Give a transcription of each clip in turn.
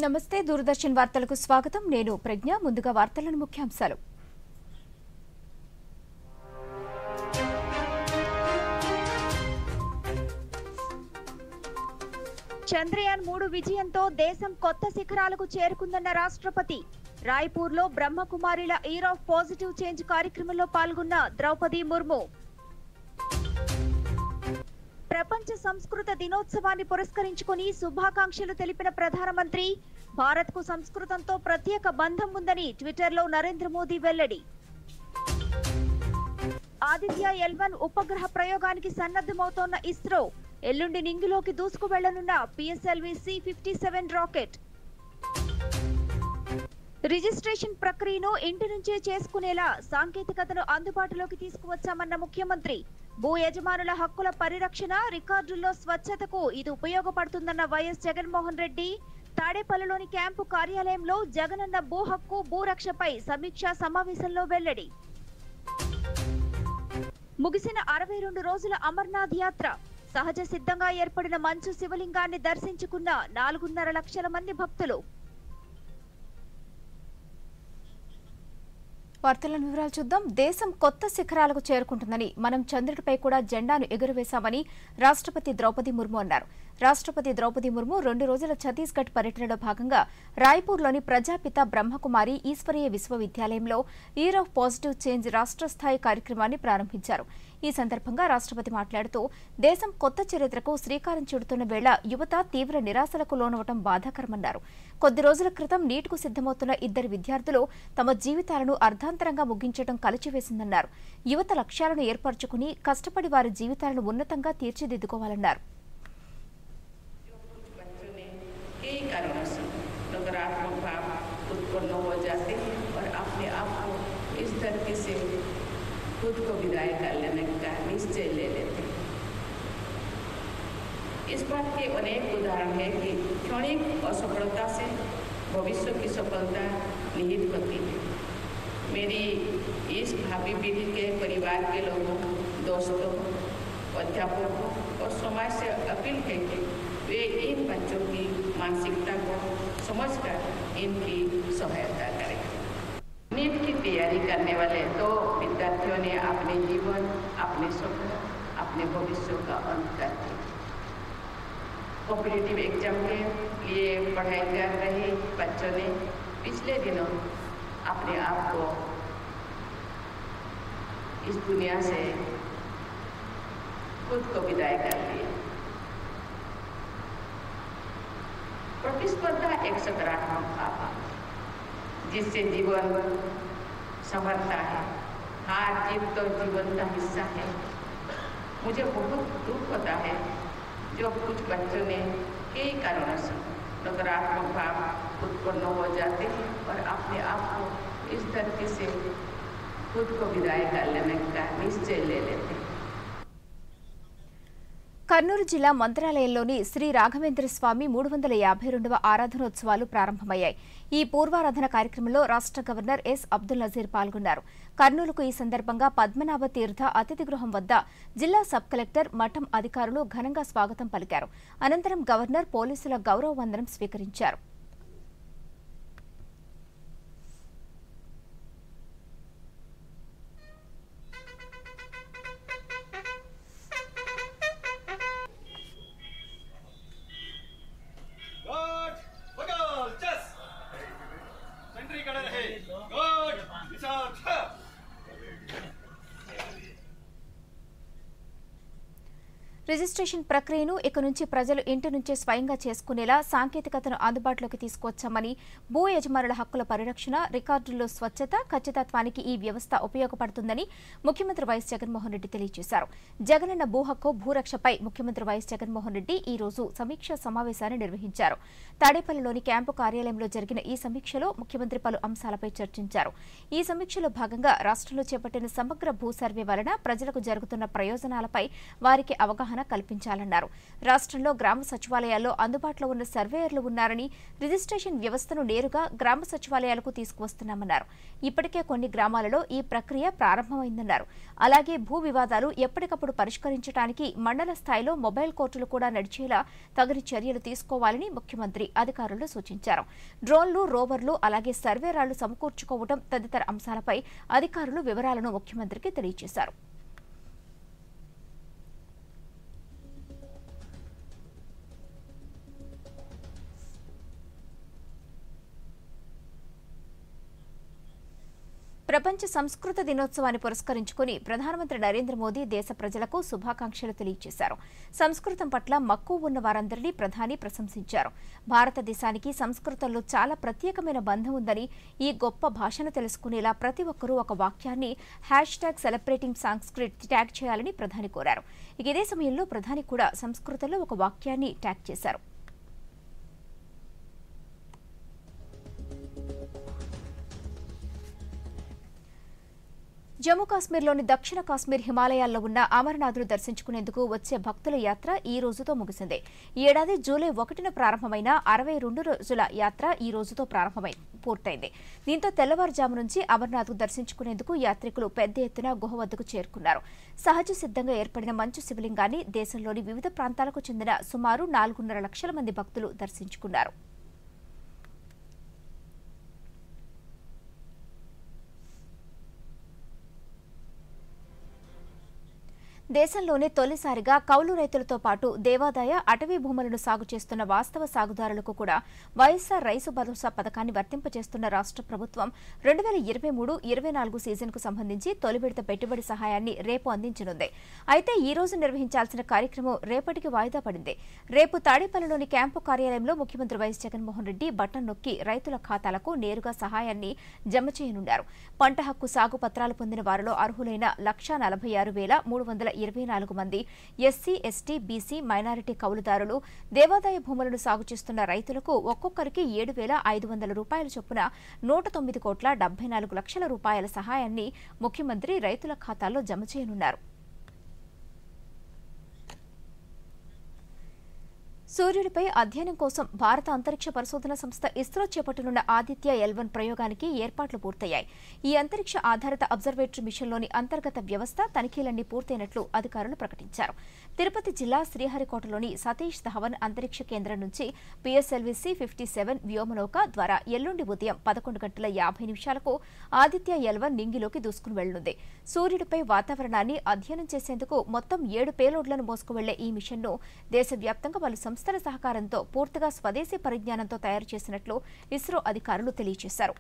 నమస్తే దూరదర్శన్ వార్తలకు స్వాగతం నేను ప్రజ్ఞ ముందుగా వార్తలను ముఖ్యాంశాలు చంద్రయాన్ 3 విజయంతో దేశం కొత్త శిఖరాలకు చేరుకుందన్న రాష్ట్రపతి రాయ్పూర్లో బ్రహ్మకుమారిల ఇయర్ ఆఫ్ పాజిటివ్ చేంజ్ కార్యక్రమంలో పాల్గొన్న ద్రౌపది ముర్ము ప్రపంచ సంస్కృత దినోత్సవాన్ని పురస్కరించుకుని శుభాకాంక్షలు తెలిపిన ప్రధానమంత్రి భారత్కు సంస్కృతంతో ప్రత్యేక బంధం ఉందని ట్విట్టర్లో నరేంద్ర మోదీ వెల్లడి ఆదిత్య L1 ఉపగ్రహ ప్రయోగానికి సన్నద్ధమవుతోన్న ఇస్రో ఎల్లుండి నింగిలోకి దూసుకు వెళ్లనున్న PSLV C-57 రాకెట్ రిజిస్ట్రేషన్ ప్రక్రియను ఇంటి నుంచే చేసుకునేలా సాంకేతికతను అందుబాటులోకి తీసుకువచ్చామన్న ముఖ్యమంత్రి భూ యజమానుల హక్కుల పరిరక్షణ రికార్డుల్లో స్వచ్ఛతకు ఇది ఉపయోగపడుతుందన్న వైఎస్ జగన్మోహన్ రెడ్డి తాడేపల్లిలోని క్యాంపు కార్యాలయంలో జగనన్న భూ హక్కు భూరక్షపై సమీక్షా సమావేశంలో వెల్లడి ముగిసిన 62 రోజుల అమర్నాథ్ యాత్ర సహజ సిద్ధంగా ఏర్పడిన మంచు శివలింగాన్ని దర్శించుకున్న 4.5 లక్షల మంది భక్తులు వార్తలను వివరాలు చూద్దాం. దేశం కొత్త శిఖరాలకు చేరుకుంటుందని మనం చంద్రుడిపై కూడా జెండాను ఎగురవేశామని రాష్ట్రపతి ద్రౌపది ముర్ము అన్నారు. రాష్ట్రపతి ద్రౌపది ముర్ము 2 రోజుల ఛత్తీస్గఢ్ పర్యటనలో భాగంగా రాయ్పూర్లోని ప్రజాపిత బ్రహ్మకుమారి ఈశ్వరీయ విశ్వవిద్యాలయంలో ఇయర్ ఆఫ్ పాజిటివ్ చేంజ్ రాష్ట్ర స్థాయి కార్యక్రమాన్ని ప్రారంభించారు. ఈ సందర్భంగా రాష్ట్రపతి మాట్లాడుతూ దేశం కొత్త చరిత్రకు శ్రీకారం చుడుతున్న వేళ యువత తీవ్ర నిరాశలకు లోనవటం బాధాకరమన్నారు. కొద్ది రోజుల క్రితం నీట్కు సిద్ధమవుతున్న 2 విద్యార్థులు తమ జీవితాలను అర్ధాంతరంగా ముగించడం కలిచివేసిందన్నారు. యువత లక్ష్యాలను ఏర్పరచుకుని కష్టపడి వారి జీవితాలను ఉన్నతంగా తీర్చిదిద్దుకోవాలన్నారు. नकारात्मक भाव उत्पन्न हो जाते हैं और अपने आप को इस धरती से खुद को विदाई कर लेने का निश्चय ले लेते हैं। इस बात के अनेक उदाहरण है कि क्षणिक असफलता से भविष्य की सफलता निहित होती है। मेरी इस भावी पीढ़ी के परिवार के लोगों, दोस्तों, अध्यापकों और समाज से अपील है कि वे इन बच्चों की मानसिकता को समझकर इनकी सहायता करें। नीट की तैयारी करने वाले 2 विद्यार्थियों ने अपने जीवन, अपने सपने, अपने भविष्य का अंत कर दिया। कॉम्पिटिटिव एग्जाम के लिए पढ़ाई कर रहे बच्चों ने पिछले दिनों अपने आप को इस दुनिया से खुद को विदाई कर दिया। प्रतिस्पर्धा एक सकारात्मक भाव है जिससे जीवन संभलता है। हार जीत तो जीवन का हिस्सा है। मुझे बहुत दुख होता है जो कुछ बच्चों ने कई कारणों से नकारात्मक भाव उत्पन्न हो जाते हैं और अपने आप को इस धरती से खुद को विदाई कर लेने का निश्चय ले लेते हैं। కర్నూలు జిల్లా మంత్రాలయంలోని శ్రీ రాఘవేంద్ర స్వామి 352వ ఆరాధనోత్సవాలు ప్రారంభమయ్యాయి. ఈ పూర్వారాధన కార్యక్రమంలో రాష్ట్ర గవర్నర్ ఎస్ అబ్దుల్ నజీర్ పాల్గొన్నారు. కర్నూలుకు ఈ సందర్భంగా పద్మనాభ తీర్థ అతిథి గృహం వద్ద జిల్లా సబ్ కలెక్టర్ మఠం అధికారులు ఘనంగా స్వాగతం పలికారు. అనంతరం గవర్నర్ పోలీసుల గౌరవ వందనం స్వీకరించారు. రిజిస్ట్రేషన్ ప్రక్రియను ఇక నుంచి ప్రజలు ఇంటి నుంచే స్వయంగా చేసుకునేలా సాంకేతికతను అందుబాటులోకి తీసుకువచ్చామని భూ యజమానుల హక్కుల పరిరక్షణ రికార్డుల్లో స్వచ్ఛత ఖచ్చితత్వానికి ఈ వ్యవస్థ ఉపయోగపడుతుందని ముఖ్యమంత్రి వైఎస్ జగన్మోహన్ రెడ్డి తెలియజేశారు. జగనన్న భూ హక్కు భూరక్షపై ముఖ్యమంత్రి వైఎస్ జగన్మోహన్ రెడ్డి ఈ రోజు సమీక్షా సమావేశాన్ని నిర్వహించారు. తాడేపల్లిలోని క్యాంపు కార్యాలయంలో జరిగిన ఈ సమీక్షలో ముఖ్యమంత్రి పలు అంశాలపై చర్చించారు. ఈ సమీక్షలో భాగంగా రాష్ట్రంలో చేపట్టిన సమగ్ర భూ సర్వే వలన ప్రజలకు జరుగుతున్న ప్రయోజనాలపై వారికి అవగాహన అవగాహన కల్పించాలన్నారు. రాష్ట్రంలో గ్రామ సచివాలయాల్లో అందుబాటులో ఉన్న సర్వేయర్లు ఉన్నారని, రిజిస్ట్రేషన్ వ్యవస్థను నేరుగా గ్రామ సచివాలయాలకు తీసుకువస్తున్నామన్నారు. ఇప్పటికే కొన్ని గ్రామాలలో ఈ ప్రక్రియ ప్రారంభమైందన్నారు. అలాగే భూ వివాదాలు ఎప్పటికప్పుడు పరిష్కరించడానికి మండల స్థాయిలో మొబైల్ కోర్టులు కూడా నడిచేలా తగిన చర్యలు తీసుకోవాలని ముఖ్యమంత్రి అధికారులు సూచించారు. డ్రోన్లు, రోవర్లు, అలాగే సర్వేరాళ్లు సమకూర్చుకోవడం తదితర అంశాలపై అధికారులు వివరాలను ముఖ్యమంత్రికి తెలియజేశారు. ప్రపంచ సంస్కృత దినోత్సవాన్ని పురస్కరించుకుని ప్రధానమంత్రి నరేంద్ర మోదీ దేశ ప్రజలకు శుభాకాంక్షలు తెలియజేశారు. సంస్కృతం పట్ల మక్కువ ఉన్న వారందరినీ ప్రధాని ప్రశంసించారు. భారతదేశానికి సంస్కృతంలో చాలా ప్రత్యేకమైన బంధం ఉందని, ఈ గొప్ప భాషను తెలుసుకునేలా ప్రతి ఒక్కరూ ఒక వాక్యాన్ని #సెలబ్రేటింగ్ సాంస్క్రిట్ ట్యాగ్ చేయాలని ప్రధాని కోరారు. ఇదే సమయంలో ప్రధాని కూడా సంస్కృతంలో ఒక వాక్యాన్ని ట్యాగ్ చేశారు. జమ్మూ కాశ్మీర్లోని దక్షిణ కాశ్మీర్ హిమాలయాల్లో ఉన్న అమర్నాథ్ను దర్శించుకునేందుకు వచ్చే భక్తుల యాత్ర ఈ రోజుతో ముగిసింది. ఈ ఏడాది జూలై 1న ప్రారంభమైన 62 రోజుల యాత్ర ఈ రోజుతో పూర్తయింది. దీంతో తెల్లవారుజాము నుంచి అమర్నాథ్ను దర్శించుకునేందుకు యాత్రికులు పెద్ద ఎత్తున గుహ వద్దకు చేరుకున్నారు. సహజ సిద్ధంగా ఏర్పడిన మంచు శివలింగాన్ని దేశంలోని వివిధ ప్రాంతాలకు చెందిన సుమారు 4.5 లక్షల మంది భక్తులు దర్శించుకున్నారు. దేశంలోనే తొలిసారిగా కౌలు రైతులతో పాటు దేవాదాయ, అటవీ భూములను సాగు చేస్తున్న వాస్తవ సాగుదారులకు కూడా వైఎస్సార్ రైతు భరోసా పథకాన్ని వర్తింపజేస్తున్న రాష్ట్ర ప్రభుత్వం 2023-24 సీజన్కు సంబంధించి తొలి విడత పెట్టుబడి సహాయాన్ని రేపు అందించనుంది. అయితే ఈ రోజు నిర్వహించాల్సిన కార్యక్రమం రేపటికి వాయిదా పడింది. రేపు తాడేపల్లిలోని క్యాంపు కార్యాలయంలో ముఖ్యమంత్రి వైఎస్ జగన్మోహన్ రెడ్డి బటన్ నొక్కి రైతుల ఖాతాలకు నేరుగా సహాయాన్ని జమ చేయనున్నారు. పంట హక్కు సాగు పత్రాలు పొందిన వారిలో అర్హులైన 1,46,324 మంది ఎస్సీ, ఎస్టీ, బీసీ, మైనారిటీ కౌలుదారులు, దేవాదాయ భూములను సాగు చేస్తున్న రైతులకు ఒక్కొక్కరికి 7,500 రూపాయల చొప్పున 109,74 లక్షల రూపాయల సహాయాన్ని ముఖ్యమంత్రి రైతుల ఖాతాల్లో జమ చేయనున్నారు. సూర్యుడిపై అధ్యయనం కోసం భారత అంతరిక్ష పరిశోధన సంస్థ ఇస్రో చేపట్టనున్న ఆదిత్య L1 ప్రయోగానికి ఏర్పాట్లు పూర్తయ్యాయి. ఈ అంతరిక్ష ఆధారిత అబ్జర్వేటరీ మిషన్లోని అంతర్గత వ్యవస్థ తనిఖీలన్నీ పూర్తయినట్లు అధికారులు ప్రకటించారు. తిరుపతి జిల్లా శ్రీహరికోటలోని సతీష్ ధవన్ అంతరిక్ష కేంద్రం నుంచి PSLV C-57 వ్యోమనౌక ద్వారా ఎల్లుండి ఉదయం 11:50 ఆదిత్య L1 నింగిలోకి దూసుకుని వెళ్లనుంది. సూర్యుడిపై వాతావరణాన్ని అధ్యయనం చేసేందుకు మొత్తం 7 పేలోడ్లను మోసుకువెళ్లే ఈ మిషన్ను దేశవ్యాప్తంగా పలు సంస్థల సహకారంతో పూర్తిగా స్వదేశీ పరిజ్ఞానంతో తయారు చేసినట్లు ఇస్రో అధికారులు తెలియజేశారు.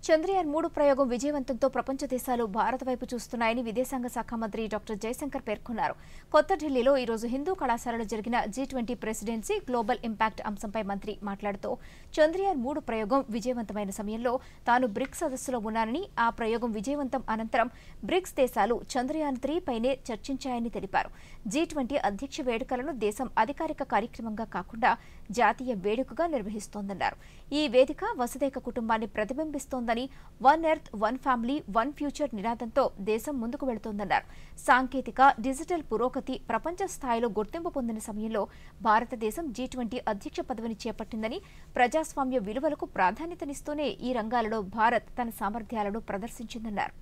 చంద్రయాన్ 3 ప్రయోగం విజయవంతంతో ప్రపంచ దేశాలు భారత్ వైపు చూస్తున్నాయని విదేశాంగ శాఖ మంత్రి డాక్టర్ జయశంకర్ పేర్కొన్నారు. కొత్త ఢిల్లీలో ఈ రోజు హిందూ కళాశాలలో జరిగిన G20 ప్రెసిడెన్సీ గ్లోబల్ ఇంపాక్ట్ అంశంపై మంత్రి మాట్లాడుతూ చంద్రయాన్ 3 ప్రయోగం విజయవంతమైన సమయంలో తాను బ్రిక్స్ సదస్సులో ఉన్నానని, ఆ ప్రయోగం విజయవంతం అనంతరం బ్రిక్స్ దేశాలు చంద్రయాన్ 3 పైనే చర్చించాయని తెలిపారు. G20 అధ్యక్ష వేడుకలను దేశం అధికారిక కార్యక్రమంగా కాకుండా జాతీయ వేడుకగా నిర్వహిస్తోందన్నారు. ఈ వేదిక వసుదైక కుటుంబాన్ని ప్రతిబింబిస్తోందని, one earth, one family, one future నినాదంతో దేశం ముందుకు వెళుతోందన్నారు. సాంకేతిక, డిజిటల్ పురోగతి ప్రపంచ స్థాయిలో గుర్తింపు పొందిన సమయంలో భారతదేశం G20 అధ్యక్ష పదవిని చేపట్టిందని, ప్రజాస్వామ్య విలువలకు ప్రాధాన్యతనిస్తూనే ఈ రంగాలలో భారత్ తన సామర్థ్యాలను ప్రదర్శించిందన్నారు.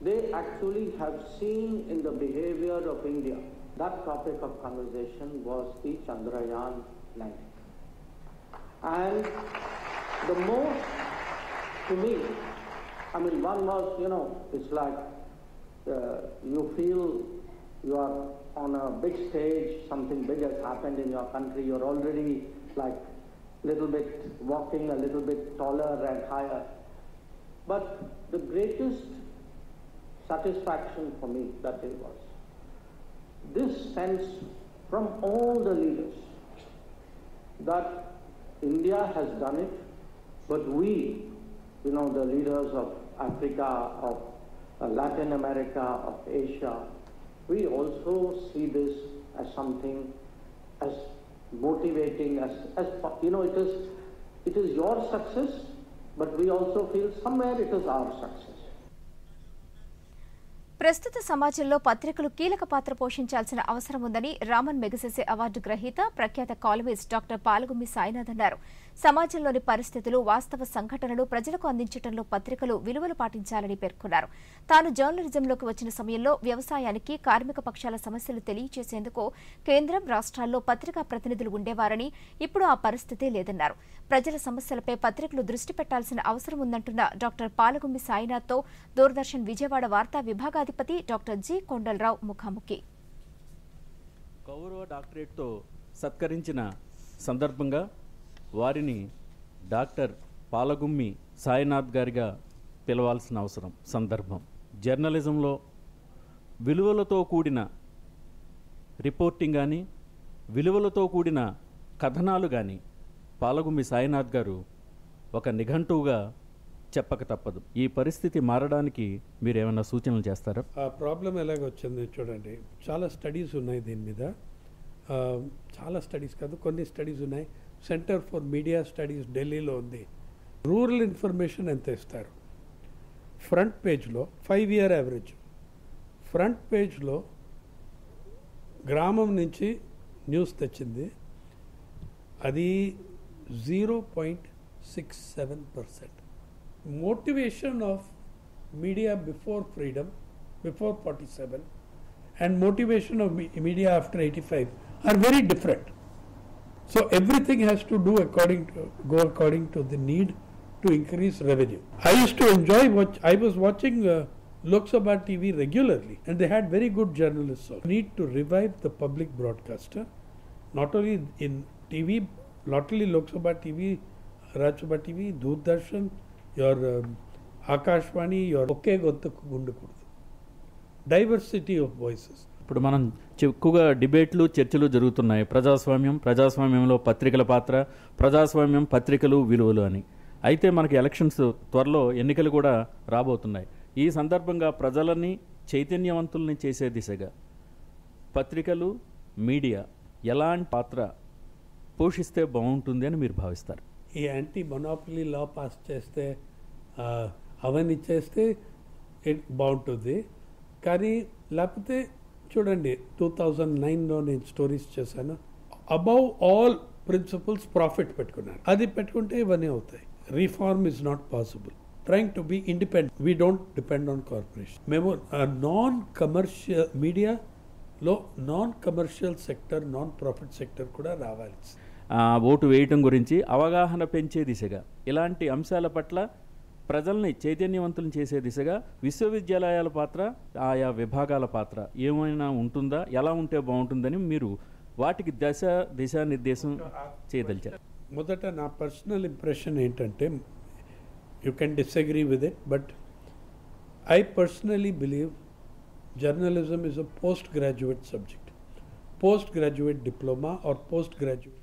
They actually have seen in the behavior of India, that topic of conversation was the Chandrayaan landing. And the most, to me, I mean, one was, it's like you feel you are on a big stage, something big has happened in your country, you're already like little bit walking a little bit taller and higher. But the greatest satisfaction for me that day was this sense from all the leaders that India has done it, but we, the leaders of Africa, of Latin America, of Asia, we also see this as something as motivating, as it is your success, but we also feel somewhere it is our success. ప్రస్తుత సమాజంలో పత్రికలు కీలక పాత్ర పోషించాల్సిన అవసరం ఉందని Ramon Magsaysay award గ్రహీత ప్రఖ్యాత columnist doctor Palagummi Sainath అన్నారు. సమాజంలోని పరిస్థితులు, వాస్తవ సంఘటనలు ప్రజలకు అందించడంలో పత్రికలు విలువలు పాటించాలని పేర్కొన్నారు. తాను జర్నలిజంలోకి వచ్చిన సమయంలో వ్యవసాయానికి, కార్మిక పక్షాల సమస్యలు తెలియజేసేందుకు కేంద్రం, రాష్ట్రాల్లో పత్రికా ప్రతినిధులు ఉండేవారని, ఇప్పుడు ఆ పరిస్థితే లేదన్నారు. ప్రజల సమస్యలపై పత్రికలు దృష్టి పెట్టాల్సిన అవసరం ఉందంటున్న డాక్టర్ పాలగుమ్మి సాయినాథ్తో దూరదర్శన్ విజయవాడ వార్తా విభాగాధిపతి డాక్టర్ జి కొండలరావు ముఖాముఖి. గౌరవ డాక్టరేట్తో సత్కరించిన సందర్భంగా వారిని డాక్టర్ పాలగుమ్మి సాయినాథ్ గారిగా పిలవాల్సిన అవసరం, సందర్భం. జర్నలిజంలో విలువలతో కూడిన రిపోర్టింగ్ కానీ, విలువలతో కూడిన కథనాలు కానీ పాలగుమ్మి సాయినాథ్ గారు ఒక నిఘంటువుగా చెప్పక తప్పదు. ఈ పరిస్థితి మారడానికి మీరు ఏమైనా సూచనలు చేస్తారా? ఆ ప్రాబ్లం ఎలాగొచ్చింది చూడండి. చాలా స్టడీస్ ఉన్నాయి దీని మీద. చాలా స్టడీస్ కాదు, కొన్ని స్టడీస్ ఉన్నాయి. సెంటర్ ఫర్ మీడియా స్టడీస్ ఢిల్లీలో ఉంది. రూరల్ ఇన్ఫర్మేషన్ ఎంత ఇస్తారు? ఫ్రంట్ పేజ్లో 5 year యావరేజ్ ఫ్రంట్ పేజ్లో గ్రామం నుంచి న్యూస్ తెచ్చింది, అది 0.67%. Motivation of media before freedom, before 47, and motivation of media after 85 are very different. So everything has to go according to the need to increase revenue. I used to enjoy I was watching Lok Sabha TV regularly, and they had very good journalists. So need to revive the public broadcaster, not only in TV, not only Lok Sabha TV, Raj Sabha TV, Doordarshan, your Akashvani, your ఒకే గొంతుకు ఉండకూడదు. Diversity of voices. ఇప్పుడు మనం ఎక్కువగా డిబేట్లు, చర్చలు జరుగుతున్నాయి. ప్రజాస్వామ్యంలో పత్రికల పాత్ర, ప్రజాస్వామ్యం, పత్రికలు, విలువలు అని. అయితే మనకి ఎలక్షన్స్ త్వరలో, ఎన్నికలు కూడా రాబోతున్నాయి. ఈ సందర్భంగా ప్రజలని చైతన్యవంతుల్ని చేసే దిశగా పత్రికలు, మీడియా ఎలాంటి పాత్ర పోషిస్తే బాగుంటుంది అని మీరు భావిస్తారు? ఈ యాంటీ మొనోపలీ లా పాస్ చేస్తే, అవన్నీ చేస్తే బాగుంటుంది. కానీ లేకపోతే చూడండి, 2009లో నేను స్టోరీస్ చేశాను. అబౌవ్ ఆల్ ప్రిన్సిపల్స్ ప్రాఫిట్ పెట్టుకున్నారు. అది పెట్టుకుంటే ఇవన్నీ అవుతాయి. Reform is not possible. Trying to be independent. We don't depend on corporation. మేము నాన్ కమర్షియల్ మీడియాలో non commercial sector, non profit sector కూడా రావాలి. ఓటు వేయటం గురించి అవగాహన పెంచే దిశగా, ఇలాంటి అంశాల పట్ల ప్రజల్ని చైతన్యవంతులను చేసే దిశగా విశ్వవిద్యాలయాల పాత్ర, ఆయా విభాగాల పాత్ర ఏమైనా ఉంటుందా? ఎలా ఉంటే బాగుంటుందని మీరు వాటికి దిశానిర్దేశం చేయదలిచారు? మొదట నా పర్సనల్ ఇంప్రెషన్ ఏంటంటే, you can disagree with it, but I personally believe journalism is a post graduate subject. Post graduate diploma or post graduate.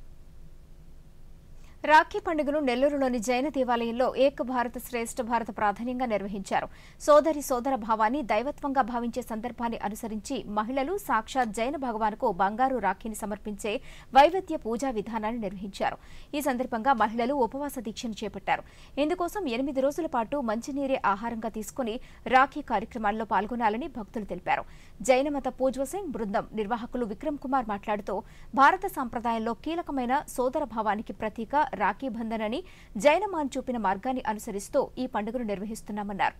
Rakhi పండుగను నెల్లూరులోని జైన దేవాలయంలో ఏక్ భారత్ శ్రేష్ఠ భారత్ ప్రాధాన్యంగా నిర్వహించారు. సోదరి సోదర భావాన్ని దైవత్వంగా భావించే సందర్భాన్ని అనుసరించి మహిళలు సాక్షాత్ జైన భగవానుకు బంగారు రాఖీని సమర్పించే వైవిధ్య పూజా విధానాన్ని నిర్వహించారు. ఈ సందర్భంగా మహిళలు ఉపవాస దీక్షను చేపట్టారు. ఇందుకోసం 8 రోజుల పాటు మంచినీరే ఆహారంగా తీసుకుని రాఖీ కార్యక్రమాల్లో పాల్గొనాలని భక్తులు తెలిపారు. జైన మత పూజ్వసింగ్ బృందం నిర్వాహకులు విక్రమ్ కుమార్ మాట్లాడుతూ, భారత సంప్రదాయంలో కీలకమైన సోదర భావానికి ప్రతీక రాఖీ బంధన్ అని జైనమాన్ చూపిన మార్గాన్ని అనుసరిస్తూ ఈ పండుగను నిర్వహిస్తున్నామన్నారు.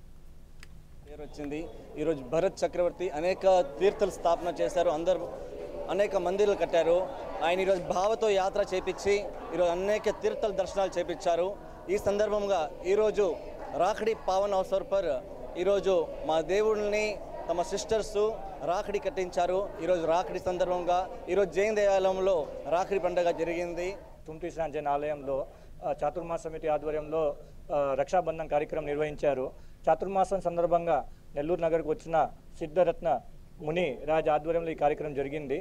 ఈరోజు భరత్ చక్రవర్తి అనేక తీర్థాలు స్థాపన చేశారు. అందరూ అనేక మందిరాలు కట్టారు. ఆయన ఈరోజు భావతో యాత్ర చేపించి ఈరోజు అనేక తీర్థాల దర్శనాలు చేపించారు. ఈ సందర్భంగా ఈరోజు రాఖడి పావన్ అవసర్ పర్ ఈరోజు మా దేవుళ్ళని తమ సిస్టర్స్ రాఖడి కట్టించారు. ఈరోజు రాఖడి సందర్భంగా ఈరోజు జైన దేవాలయంలో రాఖడి పండుగ జరిగింది. తుంటి జైన ఆలయంలో చాతుర్మాస సమితి ఆధ్వర్యంలో రక్షాబంధన్ కార్యక్రమం నిర్వహించారు. చాతుర్మాసం సందర్భంగా నెల్లూరు నగర్కు వచ్చిన సిద్ధరత్న ముని రాజ్ ఆధ్వర్యంలో ఈ కార్యక్రమం జరిగింది.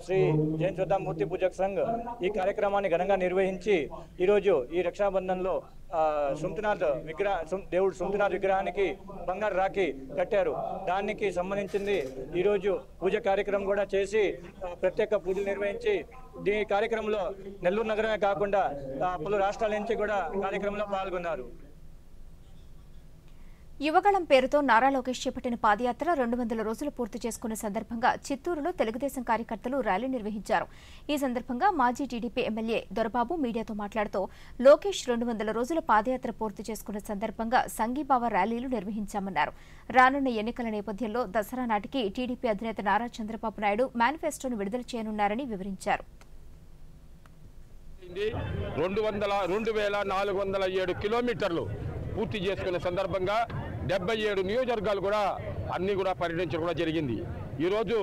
శ్రీ జైన్ శ్రద్ధా మూర్తి పూజక్ సంఘ్ ఈ కార్యక్రమాన్ని ఘనంగా నిర్వహించి ఈరోజు ఈ రక్షాబంధన్లో సుంతనాథ్ దేవుడు సుంతనాథ్ విగ్రహానికి బంగారు రాఖీ కట్టారు. దానికి సంబంధించింది ఈరోజు పూజ కార్యక్రమం కూడా చేసి ప్రత్యేక పూజలు నిర్వహించి ఈ కార్యక్రమంలో నెల్లూరు నగరమే కాకుండా పలు రాష్ట్రాల నుంచి కూడా కార్యక్రమంలో పాల్గొన్నారు. యువగళం పేరుతో నారా లోకేష్ చేపట్టిన పాదయాత్ర 200 రోజులు పూర్తి చేసుకున్న సందర్భంగా చిత్తూరులో తెలుగుదేశం కార్యకర్తలు ర్యాలీ నిర్వహించారు. ఈ సందర్భంగా మాజీ టీడీపీ ఎమ్మెల్యే దొరబాబు మీడియాతో మాట్లాడుతూ లోకేష్ 200 రోజుల పాదయాత్ర పూర్తి చేసుకున్న సందర్భంగా సంఘీభావ ర్యాలీలు నిర్వహించామన్నారు. రానున్న ఎన్నికల నేపథ్యంలో దసరా నాటికి టీడీపీ అధినేత నారా చంద్రబాబు నాయుడు మేనిఫెస్టోను విడుదల చేయనున్నారని వివరించారు. 2407 కిలోమీటర్లు పూర్తి చేసుకున్న సందర్భంగా 77 నియోజకవర్గాలు కూడా అన్ని కూడా పర్యటించడం కూడా జరిగింది. ఈరోజు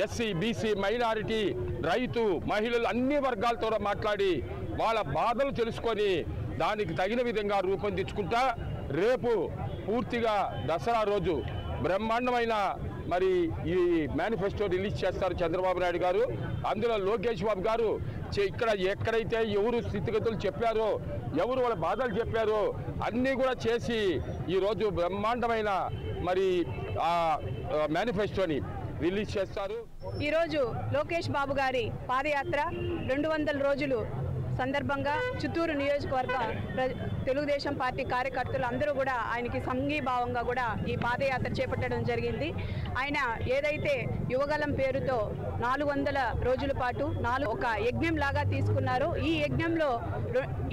ఎస్సీ, బీసీ, మైనారిటీ, రైతు, మహిళలు అన్ని వర్గాలతో మాట్లాడి వాళ్ళ బాధలు తెలుసుకొని దానికి తగిన విధంగా రూపొందించుకుంటా రేపు పూర్తిగా దసరా రోజు బ్రహ్మాండమైన మరి ఈ మేనిఫెస్టో రిలీజ్ చేస్తారు చంద్రబాబు నాయుడు గారు. అందులో లోకేష్ బాబు గారు ఇక్కడ ఎక్కడైతే ఎవరు స్థితిగతులు చెప్పారో, ఎవరు వాళ్ళ బాధలు చెప్పారో అన్నీ కూడా చేసి ఈరోజు బ్రహ్మాండమైన మరి ఆ మేనిఫెస్టోని రిలీజ్ చేస్తారు. ఈరోజు లోకేష్ బాబు గారి పాదయాత్ర 200 రోజులు సందర్భంగా చిత్తూరు నియోజకవర్గ తెలుగుదేశం పార్టీ కార్యకర్తలు అందరూ కూడా ఆయనకి సంఘీభావంగా కూడా ఈ పాదయాత్ర చేపట్టడం జరిగింది. ఆయన ఏదైతే యువగలం పేరుతో 400 రోజుల పాటు ఒక యజ్ఞం లాగా తీసుకున్నారో ఈ యజ్ఞంలో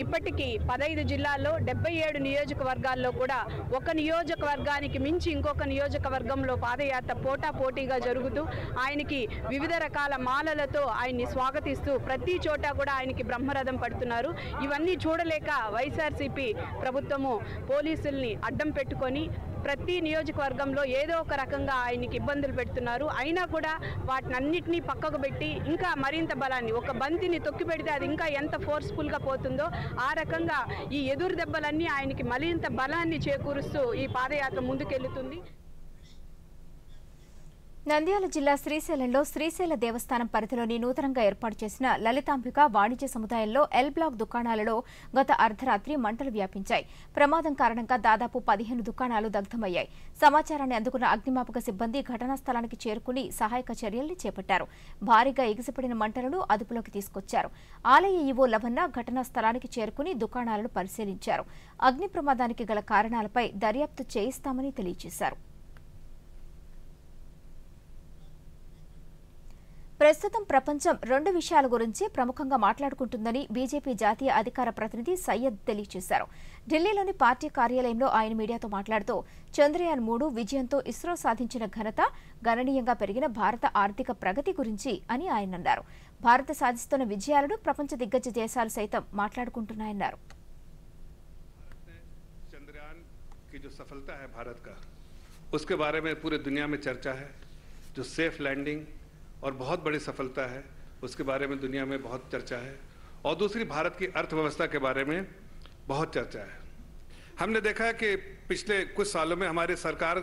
ఇప్పటికీ 15 జిల్లాల్లో 77 నియోజకవర్గాల్లో కూడా ఒక నియోజకవర్గానికి మించి ఇంకొక నియోజకవర్గంలో పాదయాత్ర పోటాపోటీగా జరుగుతూ ఆయనకి వివిధ రకాల మాలలతో ఆయన్ని స్వాగతిస్తూ ప్రతి చోట కూడా ఆయనకి బ్రహ్మరథం పడుతున్నారు. ఇవన్నీ చూడలేక వైఎస్ఆర్సీపీ ప్రభుత్వము పోలీసుల్ని అడ్డం పెట్టుకొని ప్రతి నియోజకవర్గంలో ఏదో ఒక రకంగా ఆయనకి ఇబ్బందులు పెడుతున్నారు. అయినా కూడా వాటినన్నిటినీ పక్కకు పెట్టి ఇంకా మరింత బలాన్ని, ఒక బంతిని తొక్కి పెడితే అది ఇంకా ఎంత ఫోర్స్ఫుల్గా పోతుందో ఆ రకంగా ఈ ఎదురు దెబ్బలన్నీ ఆయనకి మరింత బలాన్ని చేకూరుస్తూ ఈ పాదయాత్ర ముందుకెళ్తుంది. నంద్యాల జిల్లా శ్రీశైలంలో శ్రీశైల దేవస్థానం పరిధిలోని నూతనంగా ఏర్పాటు చేసిన లలితాంబిక వాణిజ్య సముదాయంలో ఎల్ బ్లాక్ దుకాణాలలో గత అర్ధరాత్రి మంటలు వ్యాపించాయి. ప్రమాదం కారణంగా దాదాపు 15 దుకాణాలు దగ్ధమయ్యాయి. సమాచారాన్ని అందుకున్న అగ్నిమాపక సిబ్బంది ఘటనా స్థలానికి చేరుకుని సహాయక చర్యల్ని చేపట్టారు. భారీగా ఎగిసిపడిన మంటలను అదుపులోకి తీసుకొచ్చారు. ఆలయ ఈవో లవన్న ఘటనా స్థలానికి చేరుకుని దుకాణాలను పరిశీలించారు. అగ్ని ప్రమాదానికి గల కారణాలపై దర్యాప్తు చేయిస్తామని తెలియజేశారు. ప్రస్తుతం ప్రపంచం 2 విషయాల గురించి ప్రముఖంగా మాట్లాడుకుంటుందని బీజేపీ జాతీయ అధికార ప్రతినిధి సయ్యద్ తెలియజేశారు. ఢిల్లీలోని పార్టీ కార్యాలయంలో ఆయన మీడియాతో మాట్లాడుతూ చంద్రయాన్ 3 విజయంతో ఇస్రో సాధించిన ఘనత, గణనీయంగా పెరిగిన భారత ఆర్థిక ప్రగతి గురించి అని ఆయన అన్నారు. భారత సాధిస్తున్న విజయాలను ప్రపంచ దిగ్గజ దేశాలు సైతం మాట్లాడుకుంటున్నాయన్నారు. चंद्रयान की जो सफलता है भारत का, उसके बारे में पूरी दुनिया में चर्चा है. जो सेफ लैंडिंग और बहुत बड़ी सफलता है उसके बारे में दुनिया में बहुत चर्चा है. और दूसरी भारत की अर्थव्यवस्था के बारे में बहुत चर्चा है. हमने देखा है कि पिछले कुछ सालों में हमारी सरकार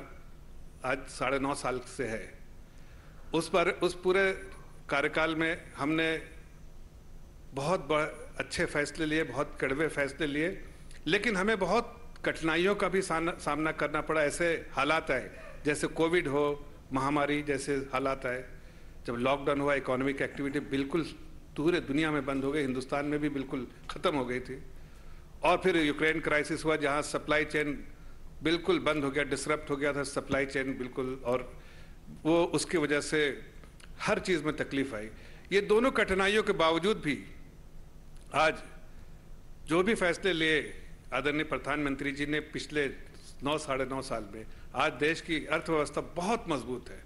आज 9.5 साल से है. उस पूरे कार्यकाल में हमने बहुत अच्छे फैसले लिए, बहुत कड़वे फैसले लिए, लेकिन हमें बहुत कठिनाइयों का भी सामना करना पड़ा. ऐसे हालात आए जैसे कोविड हो, महामारी जैसे हालात आए. जब लॉकडाउन हुआ, इकोनॉमिक एक्टिविटी बिल्कुल पूरे दुनिया में बंद हो गई, हिंदुस्तान में भी बिल्कुल ख़त्म हो गई थी. और फिर यूक्रेन क्राइसिस हुआ जहां सप्लाई चेन बिल्कुल बंद हो गया, डिसरप्ट हो गया था सप्लाई चेन बिल्कुल, और वो उसकी वजह से हर चीज़ में तकलीफ आई. ये दोनों कठिनाइयों के बावजूद भी आज जो भी फैसले लिए आदरणीय प्रधानमंत्री जी ने पिछले 9-9.5 साल में, आज देश की अर्थव्यवस्था बहुत मजबूत है.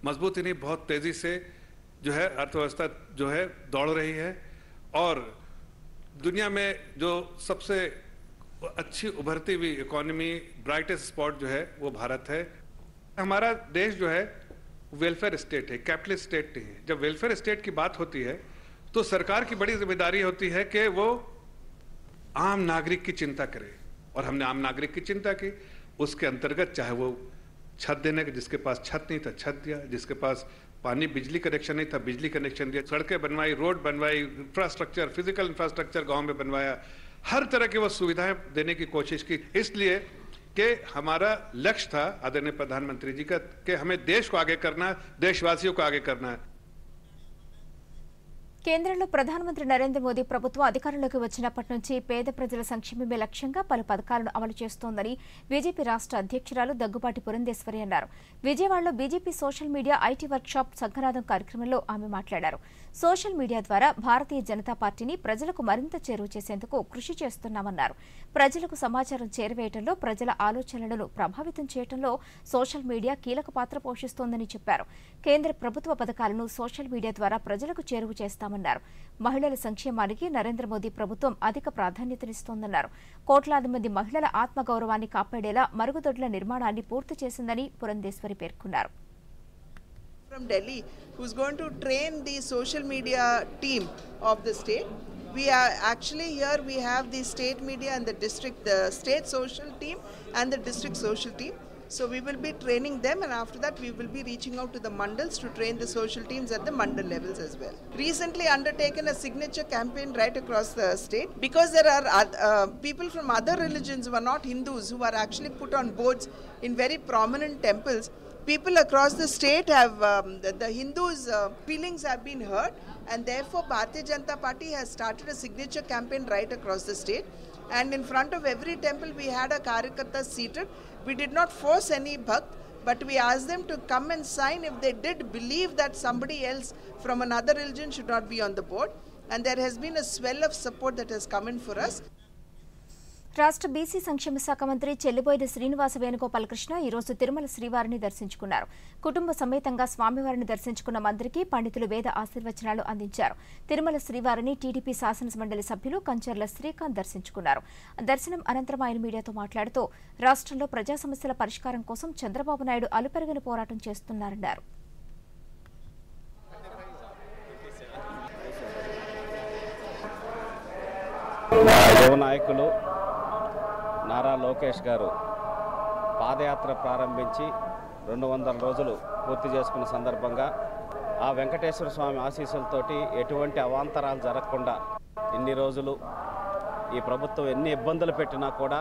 मजबूत ही नहीं, बहुत तेजी से जो है अर्थव्यवस्था जो है दौड़ रही है. और दुनिया में जो सबसे अच्छी उभरती हुई इकोनॉमी, ब्राइटेस्ट स्पॉट जो है वो भारत है. हमारा देश जो है वेलफेयर स्टेट है, कैपिटलिस्ट स्टेट नहीं है. जब वेलफेयर स्टेट की बात होती है तो सरकार की बड़ी जिम्मेदारी होती है कि वो आम नागरिक की चिंता करे. और हमने आम नागरिक की चिंता की. उसके अंतर्गत चाहे वो छत देने के, जिसके पास छत नहीं था छत दिया, जिसके पास पानी बिजली कनेक्शन नहीं था, बिजली कनेक्शन दिया, सड़कें बनवाई, रोड बनवाई, इंफ्रास्ट्रक्चर, फिजिकल इंफ्रास्ट्रक्चर गांव में बनवाया, हर तरह की वो सुविधाएं देने की कोशिश की। इसलिए कि हमारा लक्ष्य था आदरणीय प्रधानमंत्री जी का कि हमें देश को आगे करना है, देशवासियों को आगे करना है। కేంద్రంలో ప్రధానమంత్రి నరేంద్ర మోదీ ప్రభుత్వం అధికారంలోకి వచ్చినప్పటి నుంచి పేద ప్రజల సంక్షేమమే లక్ష్యంగా పలు పథకాలను అమలు చేస్తోందని బీజేపీ రాష్ట్ర అధ్యక్షురాలు దగ్గుబాటి పురంధేశ్వరి అన్నారు. విజయవాడలో BJP social media IT workshop Sanghanadam కార్యక్రమంలో ఆమె మాట్లాడారు. సోషల్ మీడియా ద్వారా భారతీయ జనతా పార్టీని ప్రజలకు మరింత చేరువ చేసేందుకు కృషి చేస్తున్నామన్నారు. ప్రజలకు సమాచారం చేరవేయడంలో, ప్రజల ఆలోచనలను ప్రభావితం చేయడంలో సోషల్ మీడియా కీలక పాత్ర పోషిస్తోందని చెప్పారు. కేంద్ర ప్రభుత్వ పథకాలను సోషల్ మీడియా ద్వారా ప్రజలకు చేరువ చేస్తామన్నారు. మహిళల సంక్షేమానికి నరేంద్ర మోదీ ప్రభుత్వం అధిక ప్రాధాన్యతనిస్తోందన్నారు. కోట్లాది మంది మహిళల ఆత్మగౌరవాన్ని కాపాడేలా మరుగుదొడ్ల నిర్మాణాన్ని పూర్తి చేసిందని పురంధేశ్వరి పేర్కొన్నారు. From Delhi, who's going to train the social media team of the state. We are actually here, we have the state media and the district, the state social team and the district social team. So we will be training them, and after that we will be reaching out to the mandals to train the social teams at the mandal levels as well. Recently undertaken a signature campaign right across the state, because there are people from other religions who are not Hindus who are actually put on boards in very prominent temples. People across the state have, the Hindus' feelings have been hurt, and therefore Bharatiya Janata Party has started a signature campaign right across the state. And in front of every temple we had a Karyakarta seated. We did not force any bhakt, but we asked them to come and sign if they did believe that somebody else from another religion should not be on the board. And there has been a swell of support that has come in for us. రాష్ట్ర BC సంక్షేమ శాఖ మంత్రి చెల్లిబోయిన శ్రీనివాస వేణుగోపాలకృష్ణ ఈ రోజు తిరుమల శ్రీవారిని దర్శించుకున్నారు. కుటుంబ సమేతంగా స్వామివారిని దర్శించుకున్న మంత్రికి పండితులు వేద ఆశీర్వచనాలు అందించారు. తిరుమల శ్రీవారిని టీడీపీ శాసనమండలి సభ్యులు కంచర్ల శ్రీకాంత్ దర్శించుకున్నారు. దర్శనం అనంతరం ఆయన మీడియాతో మాట్లాడుతూ రాష్ట్రంలో ప్రజా సమస్యల పరిష్కారం కోసం చంద్రబాబు నాయుడు అలుపెరగని పోరాటం చేస్తున్నారన్నారు. నాయకులు నారా లోకేష్ గారు పాదయాత్ర ప్రారంభించి 200 రోజులు పూర్తి చేసుకున్న సందర్భంగా ఆ వెంకటేశ్వర స్వామి ఆశీస్సులతోటి ఎటువంటి అవాంతరాలు జరగకుండా ఇన్ని రోజులు ఈ ప్రభుత్వం ఎన్ని ఇబ్బందులు పెట్టినా కూడా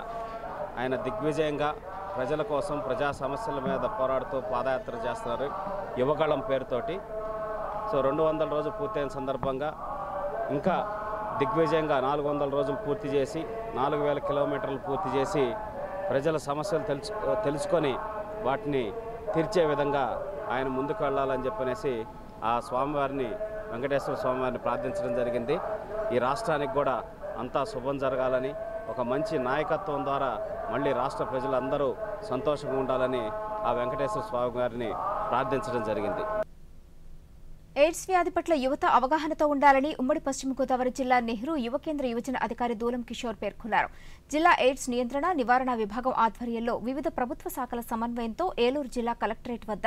ఆయన దిగ్విజయంగా ప్రజల కోసం ప్రజా సమస్యల మీద పోరాడుతూ పాదయాత్ర చేస్తున్నారు యువగళం పేరుతోటి. సో 200 రోజులు పూర్తయిన సందర్భంగా ఇంకా దిగ్విజయంగా 400 రోజులు పూర్తి చేసి 4000 కిలోమీటర్లు పూర్తి చేసి ప్రజల సమస్యలు తెలుసుకొని వాటిని తీర్చే విధంగా ఆయన ముందుకు వెళ్ళాలని చెప్పనేసి ఆ స్వామివారిని వెంకటేశ్వర స్వామివారిని ప్రార్థించడం జరిగింది. ఈ రాష్ట్రానికి కూడా అంతా శుభం జరగాలని, ఒక మంచి నాయకత్వం ద్వారా మళ్ళీ రాష్ట్ర ప్రజలందరూ సంతోషంగా ఉండాలని ఆ వెంకటేశ్వర స్వామి గారిని ప్రార్థించడం జరిగింది. ఎయిడ్స్ వ్యాధి పట్ల యువత అవగాహనతో ఉండాలని ఉమ్మడి పశ్చిమ గోదావరి జిల్లా నెహ్రూ యువ కేంద్ర యువజన అధికారి దూలం కిషోర్ పేర్కొన్నారు. జిల్లా ఎయిడ్స్ నియంత్రణ నివారణ విభాగం ఆధ్వర్యంలో వివిధ ప్రభుత్వ శాఖల సమన్వయంతో ఏలూరు జిల్లా కలెక్టరేట్ వద్ద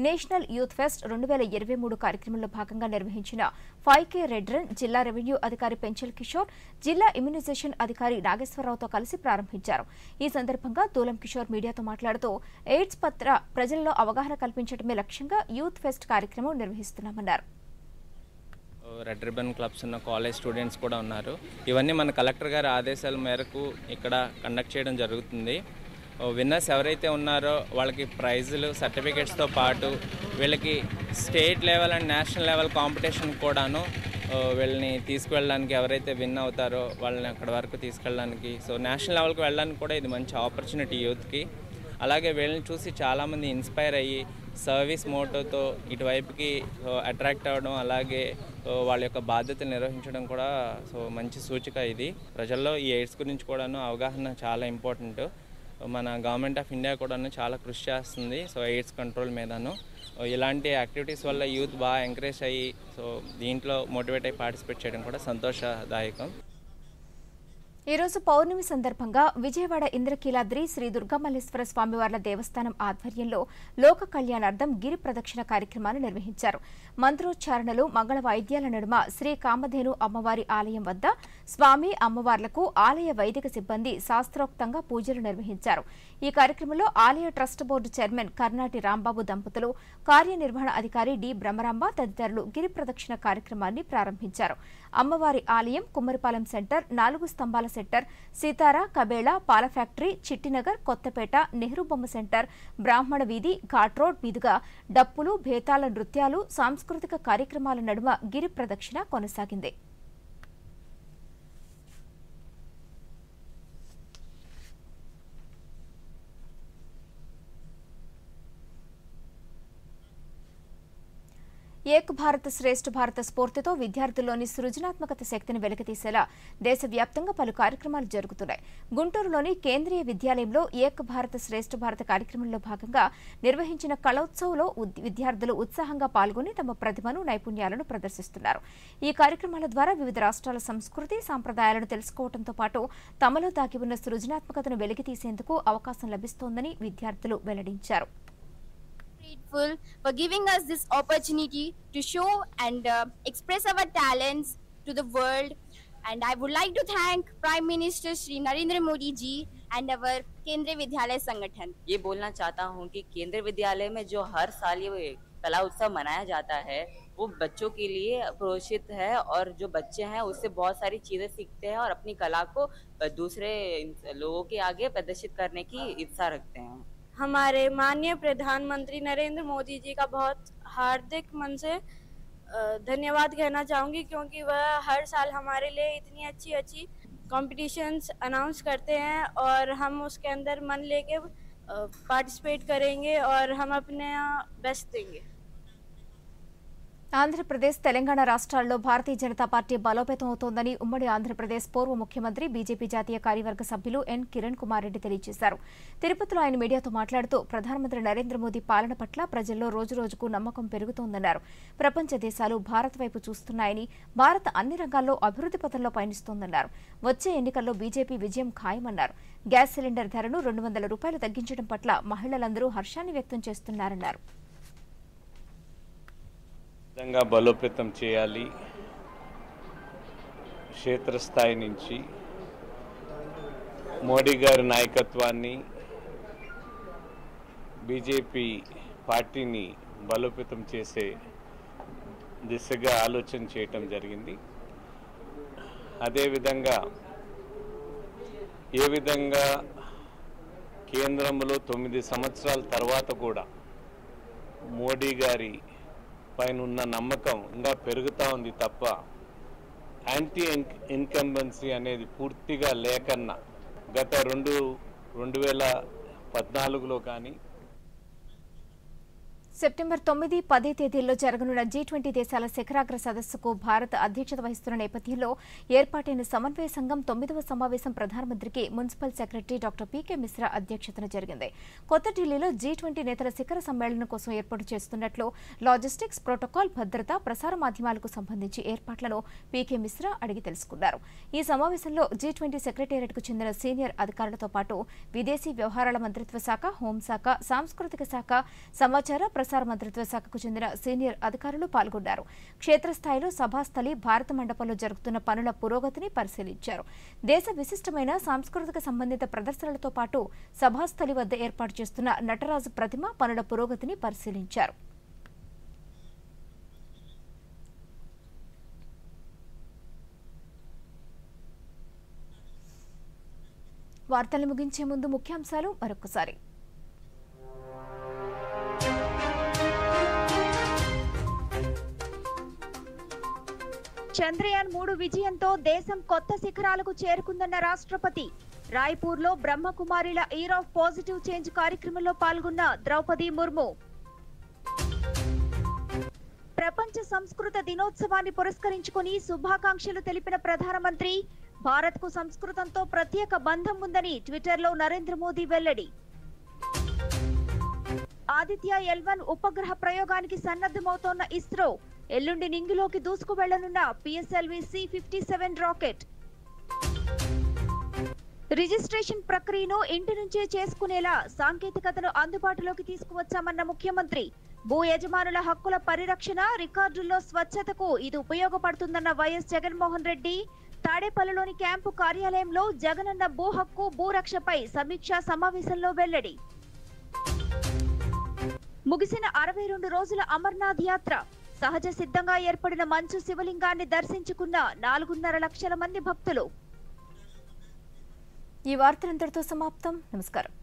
నేషనల్ యూత్ ఫెస్ట్ 2023 కార్యక్రమంలో భాగంగా నిర్వహించిన 5K రెడ్ రన్ జిల్లా రెవెన్యూ అధికారి పెంచల్ కిషోర్, జిల్లా ఇమ్యునైజేషన్ అధికారి నాగేశ్వరరావుతో కలిసి ప్రారంభించారు. ఈ సందర్భంగా దూలం కిషోర్ మీడియాతో మాట్లాడుతూ ఎయిడ్స్ పట్ల ప్రజల్లో అవగాహన కల్పించడమే లక్ష్యంగా యూత్ ఫెస్ట్ కార్యక్రమం నిర్వహిస్తున్నామన్నారు. రెడ్ రిబన్ క్లబ్స్ ఉన్న కాలేజ్ స్టూడెంట్స్ కూడా ఉన్నారు. ఇవన్నీ మన కలెక్టర్ గారి ఆదేశాల మేరకు ఇక్కడ కండక్ట్ చేయడం జరుగుతుంది. విన్నర్స్ ఎవరైతే ఉన్నారో వాళ్ళకి ప్రైజులు, సర్టిఫికేట్స్తో పాటు వీళ్ళకి state level and national level competition కూడాను వీళ్ళని తీసుకువెళ్ళడానికి, ఎవరైతే విన్ అవుతారో వాళ్ళని అక్కడ వరకు తీసుకెళ్ళడానికి, సో నేషనల్ లెవెల్కి వెళ్ళడానికి కూడా ఇది మంచి ఆపర్చునిటీ యూత్కి. అలాగే వీళ్ళని చూసి చాలామంది ఇన్స్పైర్ అయ్యి సర్వీస్ మోటోతో ఇటువైపుకి అట్రాక్ట్ అవ్వడం, అలాగే వాళ్ళ యొక్క బాధ్యతలు నిర్వహించడం కూడా సో మంచి సూచిక. ఇది ప్రజల్లో ఈ ఎయిడ్స్ గురించి కూడాను అవగాహన చాలా ఇంపార్టెంట్. మన గవర్నమెంట్ ఆఫ్ ఇండియా కూడాను చాలా కృషి చేస్తుంది సో ఎయిడ్స్ కంట్రోల్ మీదను. ఇలాంటి యాక్టివిటీస్ వల్ల యూత్ బాగా ఎంకరేజ్ అయ్యి సో దీంట్లో మోటివేట్ అయ్యి పార్టిసిపేట్ చేయడం కూడా సంతోషదాయకం. ఈ రోజు పౌర్ణమి సందర్భంగా విజయవాడ ఇంద్రకీలాద్రి శ్రీ దుర్గామల్లేశ్వర స్వామివార్ల దేవస్థానం ఆధ్వర్యంలో లోక కళ్యాణార్థం గిరి ప్రదక్షిణ కార్యక్రమాన్ని నిర్వహించారు. మంత్రోచ్చారణలు, మంగళ వాయిద్యాల నడుమ శ్రీ కామధేను అమ్మవారి ఆలయం వద్ద స్వామి అమ్మవార్లకు ఆలయ వైదిక సిబ్బంది శాస్త్రోక్తంగా పూజలు నిర్వహించారు. ఈ కార్యక్రమంలో ఆలయ trust board chairman Karnati Rambabu దంపతులు, కార్యనిర్వహణ అధికారి డి బ్రహ్మరాంబ తదితరులు గిరి ప్రదక్షిణ కార్యక్రమాన్ని ప్రారంభించారు. అమ్మవారి ఆలయం కుమ్మరిపాలెం సెంటర్, 4 స్తంభాల సెంటర్, సీతారా, కబేళా, పాల ఫ్యాక్టరీ, చిట్టినగర్, కొత్తపేట, నెహ్రూ బొమ్మ సెంటర్, బ్రాహ్మణ వీధి, ఘాట్ రోడ్ మీదుగా డప్పులు, భేతాల నృత్యాలు, సాంస్కృతిక కార్యక్రమాల నడుమ గిరి ప్రదక్షిణ కొనసాగింది. ఏక్ భారత్ శ్రేష్ఠ భారత స్ఫూర్తితో విద్యార్థుల్లోని సృజనాత్మకత శక్తిని వెలికితీసేలా దేశవ్యాప్తంగా పలు కార్యక్రమాలు జరుగుతున్నాయి. గుంటూరులోని కేంద్రీయ విద్యాలయంలో ఏక్ భారత్ శ్రేష్ఠ భారత కార్యక్రమంలో భాగంగా నిర్వహించిన కళోత్సవ్లో విద్యార్థులు ఉత్సాహంగా పాల్గొని తమ ప్రతిభను, నైపుణ్యాలను ప్రదర్శిస్తున్నారు. ఈ కార్యక్రమాల ద్వారా వివిధ రాష్ట్రాల సంస్కృతి, సాంప్రదాయాలను తెలుసుకోవడంతో పాటు తమలో దాగి ఉన్న సృజనాత్మకతను వెలికితీసేందుకు అవకాశం లభిస్తోందని విద్యార్థులు వెల్లడించారు. Grateful for giving us this opportunity to show and express our talents to the world, and I would like to thank Prime Minister Shri Narendra Modi ji and our Kendriya Vidyalaya Sangathan. ये बोलना चाहता हूँ कि केंद्रीय विद्यालय में जो हर साल ये कला उत्सव मनाया जाता है वो बच्चों के लिए प्रोत्साहित है और जो बच्चे हैं उससे बहुत सारी चीजें सीखते हैं और अपनी कला को दूसरे लोगों के आगे प्रदर्शित करने की इच्छा रखते हैं. हमारे माननीय प्रधानमंत्री नरेंद्र मोदी जी का बहुत हार्दिक मन से धन्यवाद कहना चाहूँगी, क्योंकि वह हर साल हमारे लिए इतनी अच्छी कॉम्पिटिशन्स अनाउंस करते हैं और हम उसके अंदर मन लेके पार्टिसिपेट करेंगे और हम अपने बेस्ट देंगे. ఆంధ్రప్రదేశ్, తెలంగాణ రాష్ట్రాల్లో భారతీయ జనతా పార్టీ బలోపేతం అవుతోందని ఉమ్మడి ఆంధ్రప్రదేశ్ పూర్వ ముఖ్యమంత్రి, బీజేపీ జాతీయ కార్యవర్గ సభ్యులు ఎన్ కిరణ్ కుమార్ రెడ్డి తెలియజేశారు. తిరుపతిలో ఆయన మీడియాతో మాట్లాడుతూ ప్రధానమంత్రి నరేంద్ర మోదీ పాలన పట్ల ప్రజల్లో రోజురోజుకు నమ్మకం పెరుగుతోందన్నారు. ప్రపంచ దేశాలు భారత్ వైపు చూస్తున్నాయని, భారత్ అన్ని రంగాల్లో అభివృద్ది పథంలో పయనిస్తోందన్నారు. వచ్చే ఎన్నికల్లో బీజేపీ విజయం ఖాయమన్నారు. గ్యాస్ సిలిండర్ ధరను 200 రూపాయలు తగ్గించడం పట్ల మహిళలందరూ హర్షాన్ని వ్యక్తం చేస్తున్నారన్నారు. బలోపేతం చేయాలి. క్షేత్రస్థాయి నుంచి మోడీ గారి నాయకత్వాన్ని, బీజేపీ పార్టీని బలోపేతం చేసే దిశగా ఆలోచన చేయటం జరిగింది. అదేవిధంగా ఏ విధంగా కేంద్రంలో 9 సంవత్సరాల తర్వాత కూడా మోడీ గారి పైన ఉన్న నమ్మకం ఇంకా పెరుగుతూ ఉంది తప్ప యాంటీ ఇన్కంబెన్సీ అనేది పూర్తిగా లేకన్నా గత 2014లో కానీ సెప్టెంబర్ 9, 10 తేదీల్లో జరగనున్న G20 దేశాల శిఖరాగ్ర సదస్సుకు భారత్ అధ్యక్షత వహిస్తున్న నేపథ్యంలో ఏర్పాటైన సమన్వయ సంఘం 9వ సమావేశం ప్రధానమంత్రికి మున్సిపల్ సెక్రటరీ డాక్టర్ పీకే మిశ్రా అధ్యక్షతన జరిగింది. కొత్త ఢిల్లీలో G20 నేతల శిఖర సమ్మేళనం కోసం ఏర్పాటు చేస్తున్నట్లు లాజిస్టిక్స్, ప్రోటోకాల్, భద్రత, ప్రసార మాధ్యమాలకు సంబంధించి ఏర్పాట్లను పీకే మిశ్రా అడిగి తెలుసుకున్నారు. ఈ సమావేశంలో G20 సెక్రటేరియట్కు చెందిన సీనియర్ అధికారులతో పాటు విదేశీ వ్యవహారాల మంత్రిత్వ శాఖ, హోంశాఖ, సాంస్కృతిక శాఖ, సమాచార ప్రసార మంత్రిత్వ శాఖకు చెందిన సీనియర్ అధికారులు పాల్గొన్నారు. క్షేత్రస్థాయిలో సభాస్థలి, భారత మండపంలో జరుగుతున్న పనుల పురోగతిని పరిశీలించారు. దేశ విశిష్టమైన సాంస్కృతిక సంబంధిత ప్రదర్శనలతో పాటు సభాస్థలి వద్ద ఏర్పాటు చేస్తున్న నటరాజు ప్రతిమ పనుల పురోగతిని పరిశీలించారు. వార్తలు ముగించే ముందు ముఖ్యాంశాలు మరొకసారి. చంద్రయాన్ 3 విజయంతో దేశం కొత్త శిఖరాలకు చేరుకుందన్న రాష్ట్రపతి. రాయ్పూర్లో బ్రహ్మకుమారిల ఇయర్ ఆఫ్ పాజిటివ్ చేంజ్ కార్యక్రమంలో పాల్గొన్న ద్రౌపది ముర్ము. ప్రపంచ సంస్కృత దినోత్సవాన్ని పురస్కరించుకుని శుభాకాంక్షలు తెలిపిన ప్రధానమంత్రి. భారత్కు సంస్కృతంతో ప్రత్యేక బంధం ఉందని ట్విట్టర్లో నరేంద్ర మోదీ వెల్లడి. ఆదిత్య L1 ఉపగ్రహ ప్రయోగానికి సన్నద్ధమవుతోన్న ఇస్రో. ఎల్లుండి నింగిలోకి దూసుకు వెళ్లనున్న PSLV C-57 రాకెట్. రిజిస్ట్రేషన్ ప్రక్రియను ఇంటి నుంచే చేసుకునేలా సాంకేతికతను అందుబాటులోకి తీసుకువచ్చామన్న ముఖ్యమంత్రి. భూ యజమానుల హక్కుల పరిరక్షణ, రికార్డుల్లో స్వచ్ఛతకు ఇది ఉపయోగపడుతుందన్న వైఎస్ జగన్మోహన్ రెడ్డి. తాడేపల్లిలోని క్యాంపు కార్యాలయంలో జగనన్న భూ హక్కు భూరక్షపై సమీక్షా సమావేశంలో వెల్లడి. ముగిసిన 62 రోజుల అమర్నాథ్ యాత్ర. సహజ సిద్ధంగా ఏర్పడిన మంచు శివలింగాన్ని దర్శించుకున్న 4.5 లక్షల మంది భక్తులు. ఈ వార్తలంతటితో సమాప్తం. నమస్కారం.